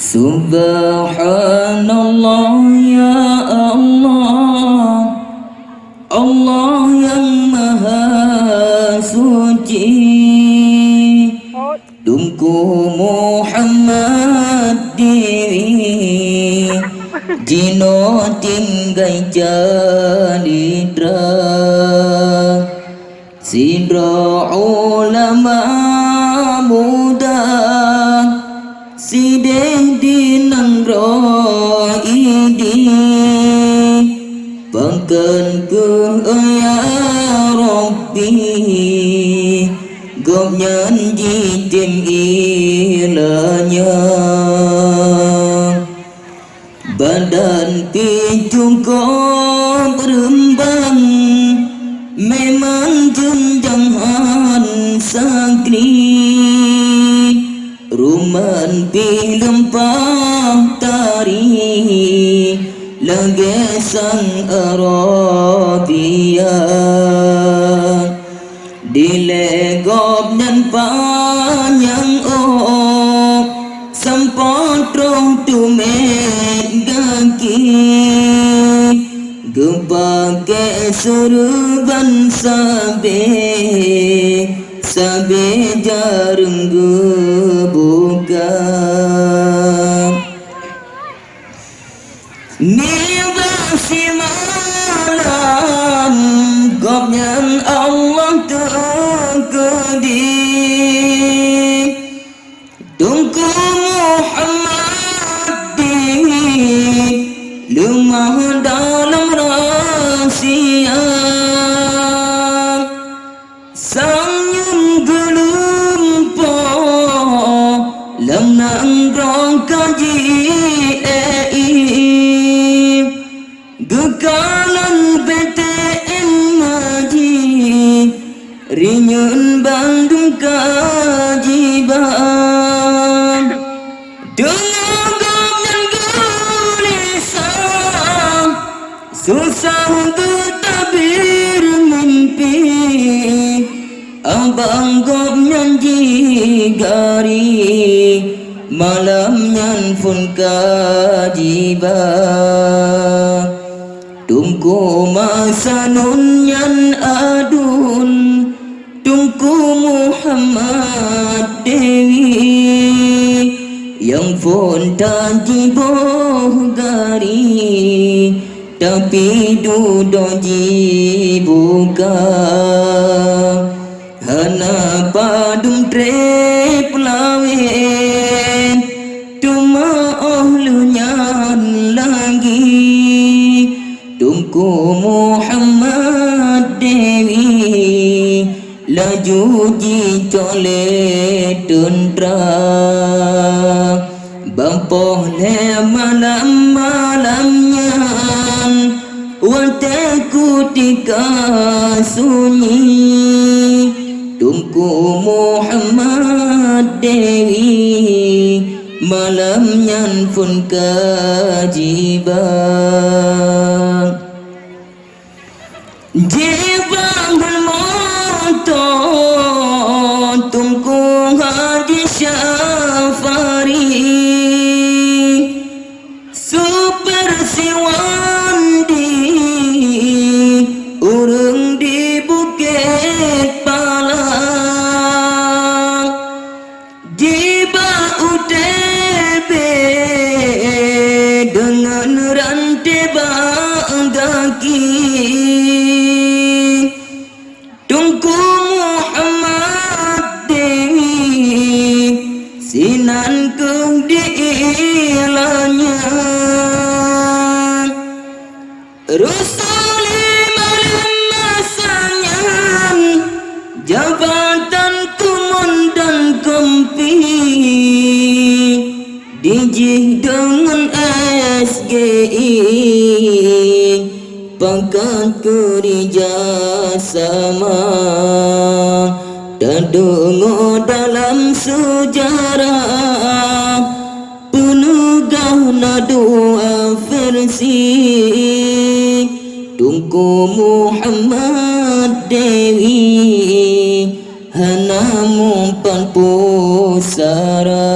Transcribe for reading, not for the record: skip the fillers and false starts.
Subhanallah ya Allah, Allah yang maha suci. Tunggu Muhammad diri Jino tinggai jalidra Sidra ulama muda Sideh dinang idi Bangkan ke ya Rabbi Gồm nhân di tìm ilahnya Badan pitung kau berembang Memang jenjang sakri Ruman pilempah tari Lagesan Arabia Dilegop dan panjang Sempat roh tumet gaki Gebake surban Sabe jarang gebuka Nibasi malam Gopnyan Allah terkedi Tunggu Muhammad di Lemah dalam rahsia Sanyum gelumpah Lemnang rongkaji Gekalan BTN ngaji Rinyun Bandung kajiban Dengan gopnyan gelisah Susah bertabir mimpi Abang gopnyan jigari Malamnyan pun kajiban Tunggu masa nunyan adun Tunggu Muhammad Dewi Yang pun tajiboh gari Tapi duduk jibuka Hana padum trep lawen Tuma ohlunyan lagi Tunggu Muhammad Dewi Laju jicole tundra Bampoh le malam-malamnya Wataku tika sunyi Tunggu Muhammad Dewi Malamnya pun kajiban Jibang bermotor Tunggu Haji Syafari Super Siwandi Urung di Bukit Palang Jiba UTB Dengan rantai bagaki Tunggu Muhammad Dewi Sinan keng diilahnya Rusuli malam masanya Jabatan komandan Kempi Dijih dengan SGI Pangkat kerja sama Dan dengar dalam sejarah Penegah dua versi Tunggu Muhammad Dewi Hana mumpan pusara